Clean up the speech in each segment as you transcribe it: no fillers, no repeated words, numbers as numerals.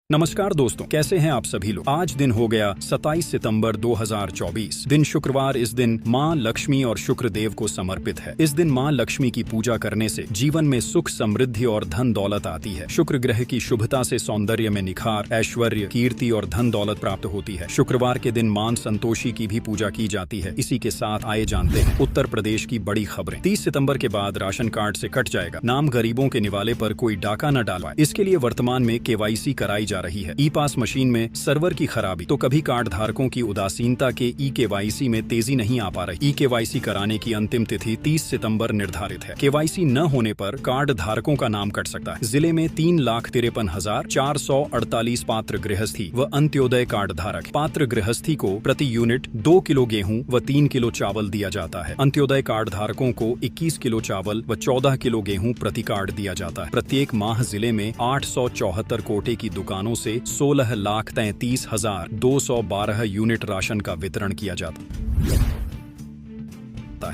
नमस्कार दोस्तों, कैसे हैं आप सभी लोग। आज दिन हो गया 27 सितंबर 2024। दिन शुक्रवार। इस दिन माँ लक्ष्मी और शुक्र देव को समर्पित है। इस दिन माँ लक्ष्मी की पूजा करने से जीवन में सुख, समृद्धि और धन दौलत आती है। शुक्र ग्रह की शुभता से सौंदर्य में निखार, ऐश्वर्य, कीर्ति और धन दौलत प्राप्त होती है। शुक्रवार के दिन मां संतोषी की भी पूजा की जाती है। इसी के साथ आए जानते हैं उत्तर प्रदेश की बड़ी खबरें। 30 सितंबर के बाद राशन कार्ड से कट जाएगा। नाम गरीबों के निवाले पर कोई डाका न डालवाए, इसके लिए वर्तमान में KYC कराई जा रही है। ई पास मशीन में सर्वर की खराबी तो कभी कार्ड धारकों की उदासीनता के KYC में तेजी नहीं आ पा रही। KYC कराने की अंतिम तिथि 30 सितंबर निर्धारित है। KYC न होने पर कार्ड धारकों का नाम कट सकता है। जिले में 3,53,448 पात्र गृहस्थी व अंत्योदय कार्ड धारक। पात्र गृहस्थी को प्रति यूनिट 2 किलो गेहूं व 3 किलो चावल दिया जाता है। अंत्योदय कार्ड धारकों को 21 किलो चावल व 14 किलो गेहूं प्रति कार्ड दिया जाता है। प्रत्येक माह जिले में 874 कोटे की दुकानों से 16,33,212 यूनिट राशन का वितरण किया जाता है।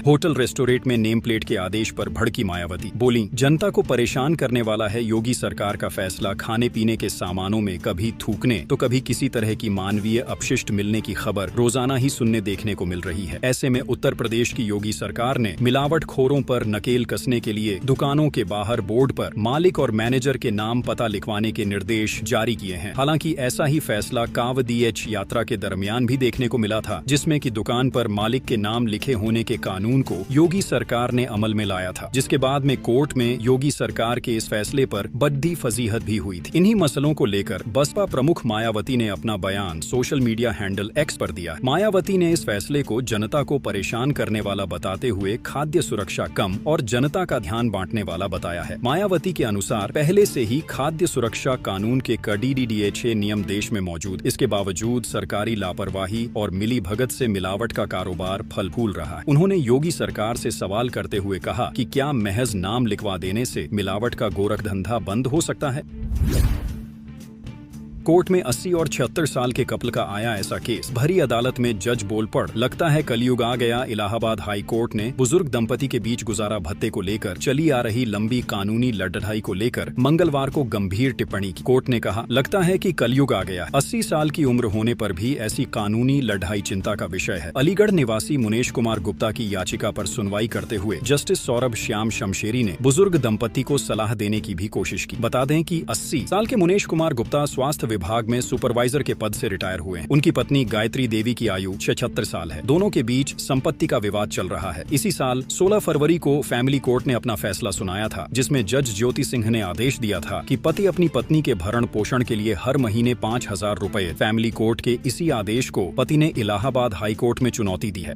होटल रेस्टोरेंट में नेम प्लेट के आदेश पर भड़की मायावती। बोली, जनता को परेशान करने वाला है योगी सरकार का फैसला। खाने पीने के सामानों में कभी थूकने तो कभी किसी तरह की मानवीय अपशिष्ट मिलने की खबर रोजाना ही सुनने देखने को मिल रही है। ऐसे में उत्तर प्रदेश की योगी सरकार ने मिलावटखोरों पर नकेल कसने के लिए दुकानों के बाहर बोर्ड पर मालिक और मैनेजर के नाम पता लिखवाने के निर्देश जारी किए हैं। हालांकि ऐसा ही फैसला कावदीएच यात्रा के दरमियान भी देखने को मिला था, जिसमें कि दुकान पर मालिक के नाम लिखे होने के कानून को योगी सरकार ने अमल में लाया था, जिसके बाद में कोर्ट में योगी सरकार के इस फैसले पर बड्डी फजीहत भी हुई थी। इन्हीं मसलों को लेकर बसपा प्रमुख मायावती ने अपना बयान सोशल मीडिया हैंडल X पर दिया। मायावती ने इस फैसले को जनता को परेशान करने वाला बताते हुए खाद्य सुरक्षा कम और जनता का ध्यान बांटने वाला बताया है। मायावती के अनुसार पहले से ही खाद्य सुरक्षा कानून के KDDDHA नियम देश में मौजूद, इसके बावजूद सरकारी लापरवाही और मिलीभगत से मिलावट का कारोबार फल फूल रहा है। उन्होंने योगी सरकार से सवाल करते हुए कहा कि क्या महज नाम लिखवा देने से मिलावट का गोरख धंधा बंद हो सकता है। कोर्ट में 80 और 76 साल के कपल का आया ऐसा केस। भरी अदालत में जज बोल पड़, लगता है कलयुग आ गया। इलाहाबाद हाई कोर्ट ने बुजुर्ग दंपति के बीच गुजारा भत्ते को लेकर चली आ रही लंबी कानूनी लड़ाई को लेकर मंगलवार को गंभीर टिप्पणी की। कोर्ट ने कहा, लगता है कि कलयुग आ गया। 80 साल की उम्र होने पर भी ऐसी कानूनी लड़ाई चिंता का विषय है। अलीगढ़ निवासी मुनेश कुमार गुप्ता की याचिका पर सुनवाई करते हुए जस्टिस सौरभ श्याम शमशेरी ने बुजुर्ग दंपति को सलाह देने की भी कोशिश की। बता दें कि 80 साल के मुनेश कुमार गुप्ता स्वास्थ्य विभाग में सुपरवाइजर के पद से रिटायर हुए हैं। उनकी पत्नी गायत्री देवी की आयु 76 साल है। दोनों के बीच संपत्ति का विवाद चल रहा है। इसी साल 16 फरवरी को फैमिली कोर्ट ने अपना फैसला सुनाया था, जिसमें जज ज्योति सिंह ने आदेश दिया था कि पति अपनी पत्नी के भरण पोषण के लिए हर महीने 5,000 रुपए। फैमिली कोर्ट के इसी आदेश को पति ने इलाहाबाद हाई कोर्ट में चुनौती दी है।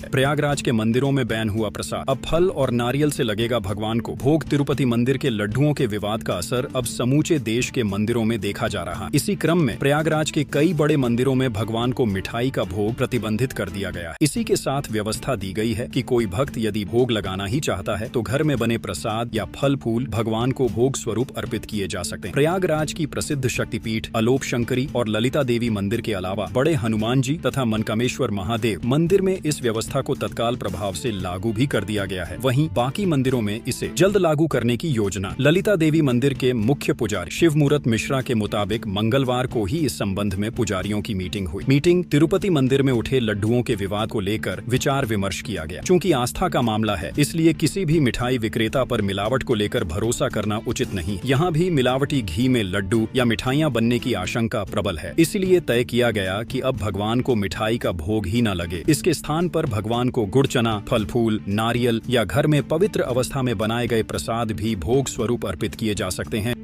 प्रयागराज के मंदिरों में बैन हुआ प्रसाद, अब फल और नारियल से लगेगा भगवान को भोग। तिरुपति मंदिर के लड्डुओं के विवाद का असर अब समूचे देश के मंदिरों में देखा जा रहा है। इसी क्रम में प्रयागराज के कई बड़े मंदिरों में भगवान को मिठाई का भोग प्रतिबंधित कर दिया गया। इसी के साथ व्यवस्था दी गई है कि कोई भक्त यदि भोग लगाना ही चाहता है तो घर में बने प्रसाद या फल फूल भगवान को भोग स्वरूप अर्पित किए जा सकते हैं। प्रयागराज की प्रसिद्ध शक्तिपीठ अलोप शंकरी और ललिता देवी मंदिर के अलावा बड़े हनुमान जी तथा मनकामेश्वर महादेव मंदिर में इस व्यवस्था को तत्काल प्रभाव से लागू भी कर दिया गया है। वहीं बाकी मंदिरों में इसे जल्द लागू करने की योजना। ललिता देवी मंदिर के मुख्य पुजारी शिव मूरत मिश्रा के मुताबिक मंगलवार को ही इस संबंध में पुजारियों की मीटिंग हुई। मीटिंग तिरुपति मंदिर में उठे लड्डुओं के विवाद को लेकर विचार विमर्श किया गया। चूंकि आस्था का मामला है, इसलिए किसी भी मिठाई विक्रेता पर मिलावट को लेकर भरोसा करना उचित नहीं। यहाँ भी मिलावटी घी में लड्डू या मिठाइयाँ बनने की आशंका प्रबल है। इसलिए तय किया गया कि अब भगवान को मिठाई का भोग ही न लगे। इसके स्थान पर भगवान को गुड़ चना, फल फूल, नारियल या घर में पवित्र अवस्था में बनाए गए प्रसाद भी भोग स्वरूप अर्पित किए जा सकते हैं।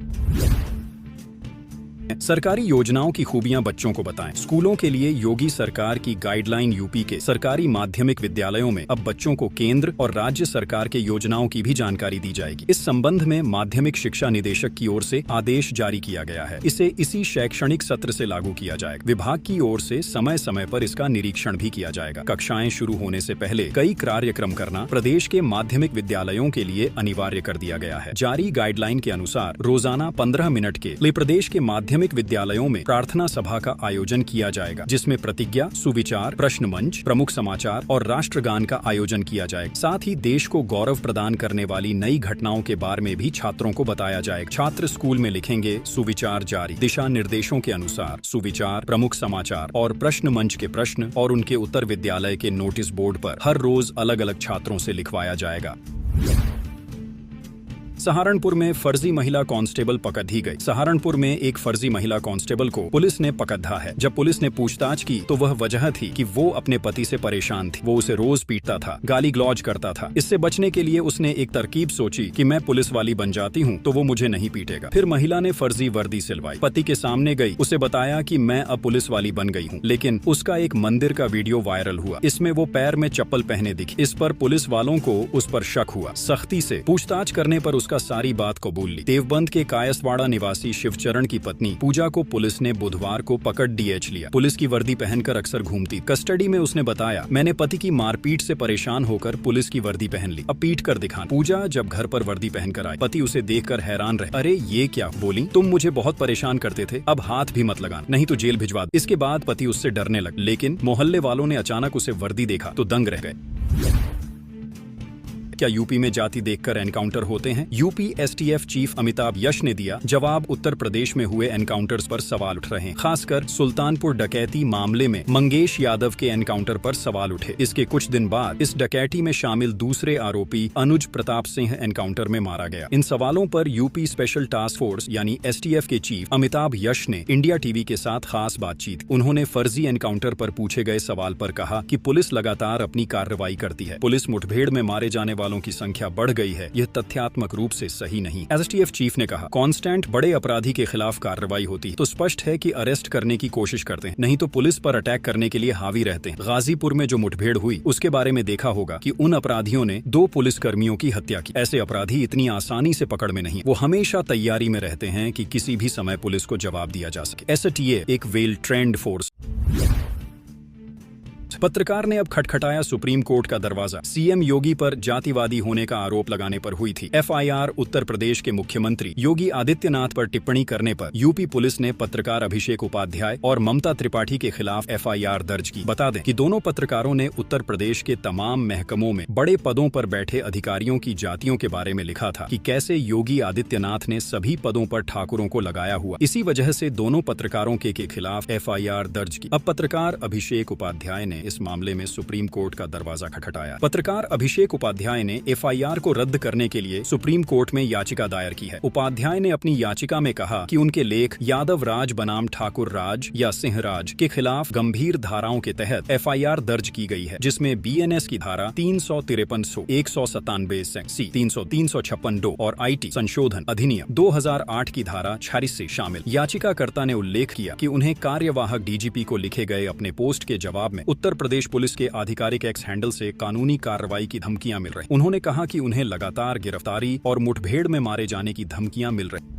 सरकारी योजनाओं की खूबियां बच्चों को बताएं। स्कूलों के लिए योगी सरकार की गाइडलाइन। यूपी के सरकारी माध्यमिक विद्यालयों में अब बच्चों को केंद्र और राज्य सरकार के योजनाओं की भी जानकारी दी जाएगी। इस संबंध में माध्यमिक शिक्षा निदेशक की ओर से आदेश जारी किया गया है। इसे इसी शैक्षणिक सत्र से लागू किया जाएगा। विभाग की ओर से समय समय पर इसका निरीक्षण भी किया जाएगा। कक्षाएं शुरू होने से पहले कई कार्यक्रम करना प्रदेश के माध्यमिक विद्यालयों के लिए अनिवार्य कर दिया गया है। जारी गाइडलाइन के अनुसार रोजाना 15 मिनट के लिए प्रदेश के माध्यमिक प्रत्येक विद्यालयों में प्रार्थना सभा का आयोजन किया जाएगा, जिसमें प्रतिज्ञा, सुविचार, प्रश्न मंच, प्रमुख समाचार और राष्ट्रगान का आयोजन किया जाएगा। साथ ही देश को गौरव प्रदान करने वाली नई घटनाओं के बारे में भी छात्रों को बताया जाएगा। छात्र स्कूल में लिखेंगे सुविचार जारी, दिशा निर्देशों के अनुसार सुविचार, प्रमुख समाचार और प्रश्न मंच के प्रश्न और उनके उत्तर विद्यालय के नोटिस बोर्ड पर हर रोज अलग अलग छात्रों से लिखवाया जाएगा। सहारनपुर में फर्जी महिला कांस्टेबल पकड़ दी गई। सहारनपुर में एक फर्जी महिला कांस्टेबल को पुलिस ने पकड़ा है। जब पुलिस ने पूछताछ की तो वह वजह थी कि वो अपने पति से परेशान थी। वो उसे रोज पीटता था, गाली गलौज करता था। इससे बचने के लिए उसने एक तरकीब सोची कि मैं पुलिस वाली बन जाती हूँ तो वो मुझे नहीं पीटेगा। फिर महिला ने फर्जी वर्दी सिलवाई, पति के सामने गई, उसे बताया कि मैं अब पुलिस वाली बन गई हूँ। लेकिन उसका एक मंदिर का वीडियो वायरल हुआ। इसमें वो पैर में चप्पल पहने दिखी। इस पर पुलिस वालों को उस पर शक हुआ। सख्ती से पूछताछ करने पर का सारी बात कबूल ली। देवबंद के कायसवाड़ा निवासी शिवचरण की पत्नी पूजा को पुलिस ने बुधवार को पकड़ डीएच लिया। पुलिस की वर्दी पहनकर अक्सर घूमती। कस्टडी में उसने बताया, मैंने पति की मारपीट से परेशान होकर पुलिस की वर्दी पहन ली, अब पीट कर दिखा। पूजा जब घर पर वर्दी पहनकर आई, पति उसे देखकर हैरान रहे। अरे ये क्या? बोली, तुम मुझे बहुत परेशान करते थे, अब हाथ भी मत लगाना, नहीं तो जेल भिजवा। इसके बाद पति उससे डरने लगे, लेकिन मोहल्ले वालों ने अचानक उसे वर्दी देखा तो दंग रह गए। क्या यूपी में जाति देखकर एनकाउंटर होते हैं? यूपी एसटीएफ चीफ अमिताभ यश ने दिया जवाब। उत्तर प्रदेश में हुए एनकाउंटर्स पर सवाल उठ रहे हैं। खासकर सुल्तानपुर डकैती मामले में मंगेश यादव के एनकाउंटर पर सवाल उठे। इसके कुछ दिन बाद इस डकैती में शामिल दूसरे आरोपी अनुज प्रताप सिंह एनकाउंटर में मारा गया। इन सवालों पर यूपी स्पेशल टास्क फोर्स यानी एसटीएफ के चीफ अमिताभ यश ने इंडिया टीवी के साथ खास बातचीत। उन्होंने फर्जी एनकाउंटर पर पूछे गए सवाल पर कहा कि पुलिस लगातार अपनी कार्रवाई करती है। पुलिस मुठभेड़ में मारे जाने वालों की संख्या बढ़ गई है, यह तथ्यात्मक रूप से सही नहीं। एसटीएफ चीफ ने कहा, कांस्टेंट बड़े अपराधी के खिलाफ कार्रवाई होती है तो स्पष्ट है कि अरेस्ट करने की कोशिश करते हैं, नहीं तो पुलिस पर अटैक करने के लिए हावी रहते हैं। गाजीपुर में जो मुठभेड़ हुई उसके बारे में देखा होगा कि उन अपराधियों ने 2 पुलिसकर्मियों की हत्या की। ऐसे अपराधी इतनी आसानी से पकड़ में नहीं, वो हमेशा तैयारी में रहते हैं कि किसी भी समय पुलिस को जवाब दिया जा सके। एसटीए एक वेल ट्रेंड फोर्स। पत्रकार ने अब खटखटाया सुप्रीम कोर्ट का दरवाजा। सीएम योगी पर जातिवादी होने का आरोप लगाने पर हुई थी एफआईआर। उत्तर प्रदेश के मुख्यमंत्री योगी आदित्यनाथ पर टिप्पणी करने पर यूपी पुलिस ने पत्रकार अभिषेक उपाध्याय और ममता त्रिपाठी के खिलाफ एफआईआर दर्ज की। बता दें कि दोनों पत्रकारों ने उत्तर प्रदेश के तमाम महकमों में बड़े पदों पर बैठे अधिकारियों की जातियों के बारे में लिखा था कि कैसे योगी आदित्यनाथ ने सभी पदों पर ठाकुरों को लगाया हुआ। इसी वजह से दोनों पत्रकारों के खिलाफ एफआईआर दर्ज की। अब पत्रकार अभिषेक उपाध्याय ने इस मामले में सुप्रीम कोर्ट का दरवाजा खटखटाया। पत्रकार अभिषेक उपाध्याय ने एफआईआर को रद्द करने के लिए सुप्रीम कोर्ट में याचिका दायर की है। उपाध्याय ने अपनी याचिका में कहा कि उनके लेख यादव राज बनाम ठाकुर राज या सिंह राज के खिलाफ गंभीर धाराओं के तहत एफआईआर दर्ज की गई है, जिसमें बीएनएस की धारा 353, 197 सी, 300, 356 और आईटी संशोधन अधिनियम 2008 की धारा 46 शामिल। याचिकाकर्ता ने उल्लेख किया कि उन्हें कार्यवाहक डीजीपी को लिखे गए अपने पोस्ट के जवाब में उत्तर प्रदेश पुलिस के आधिकारिक एक्स हैंडल से कानूनी कार्रवाई की धमकियां मिल रही। उन्होंने कहा कि उन्हें लगातार गिरफ्तारी और मुठभेड़ में मारे जाने की धमकियां मिल रही।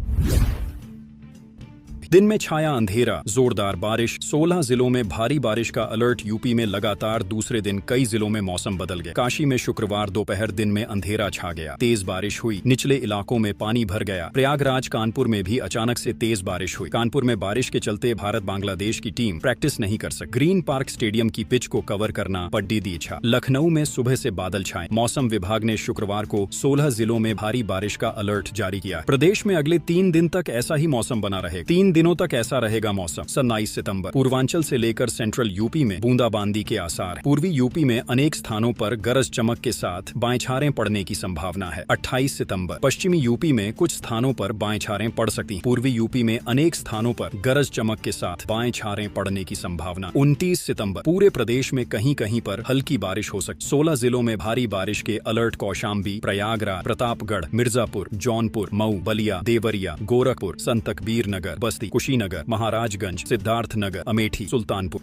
दिन में छाया अंधेरा, जोरदार बारिश, 16 जिलों में भारी बारिश का अलर्ट। यूपी में लगातार दूसरे दिन कई जिलों में मौसम बदल गया। काशी में शुक्रवार दोपहर दिन में अंधेरा छा गया, तेज बारिश हुई, निचले इलाकों में पानी भर गया। प्रयागराज कानपुर में भी अचानक से तेज बारिश हुई। कानपुर में बारिश के चलते भारत बांग्लादेश की टीम प्रैक्टिस नहीं कर सकी। ग्रीन पार्क स्टेडियम की पिच को कवर करना पड्डी दी इच्छा। लखनऊ में सुबह से बादल छाए। मौसम विभाग ने शुक्रवार को 16 जिलों में भारी बारिश का अलर्ट जारी किया। प्रदेश में अगले 3 दिन तक ऐसा ही मौसम बना रहेगा। 3 दिनों तक ऐसा रहेगा मौसम। 27 सितंबर पूर्वांचल से लेकर सेंट्रल यूपी में बूंदाबांदी के आसार। पूर्वी यूपी में अनेक स्थानों पर गरज चमक के साथ बाएं पड़ने की संभावना है। 28 सितंबर पश्चिमी यूपी में कुछ स्थानों पर बाएं पड़ सकती हैं। पूर्वी यूपी में अनेक स्थानों पर गरज चमक के साथ बाएं पड़ने की संभावना। 29 सितंबर पूरे प्रदेश में कहीं कहीं पर हल्की बारिश हो सकती। 16 जिलों में भारी बारिश के अलर्ट। कौशाम्बी, प्रयागराज, प्रतापगढ़, मिर्जापुर, जौनपुर, मऊ, बलिया, देवरिया, गोरखपुर, संत कबीर नगर, बस्ती, कुशीनगर, महाराजगंज, सिद्धार्थनगर, अमेठी, सुल्तानपुर।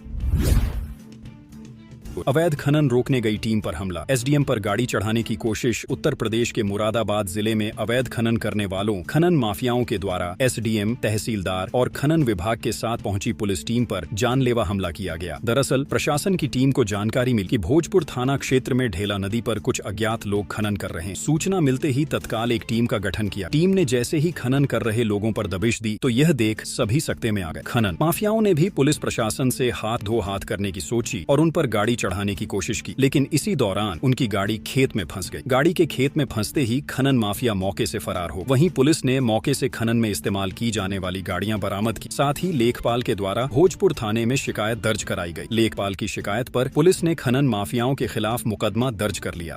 भोजपुर अवैध खनन रोकने गई टीम पर हमला, एसडीएम पर गाड़ी चढ़ाने की कोशिश। उत्तर प्रदेश के मुरादाबाद जिले में अवैध खनन करने वालों खनन माफियाओं के द्वारा एसडीएम, तहसीलदार और खनन विभाग के साथ पहुंची पुलिस टीम पर जानलेवा हमला किया गया। दरअसल प्रशासन की टीम को जानकारी मिली कि भोजपुर थाना क्षेत्र में ढेला नदी पर कुछ अज्ञात लोग खनन कर रहे हैं। सूचना मिलते ही तत्काल एक टीम का गठन किया। टीम ने जैसे ही खनन कर रहे लोगों पर दबिश दी तो यह देख सभी सकते में आ गए। खनन माफियाओं ने भी पुलिस प्रशासन से हाथ धो हाथ करने की सोची और उन पर गाड़ी चढ़ाने की कोशिश की, लेकिन इसी दौरान उनकी गाड़ी खेत में फंस गई। गाड़ी के खेत में फंसते ही खनन माफिया मौके से फरार हो। वहीं पुलिस ने मौके से खनन में इस्तेमाल की जाने वाली गाड़ियां बरामद की। साथ ही लेखपाल के द्वारा भोजपुर थाने में शिकायत दर्ज कराई गई। लेखपाल की शिकायत पर पुलिस ने खनन माफियाओं के खिलाफ मुकदमा दर्ज कर लिया।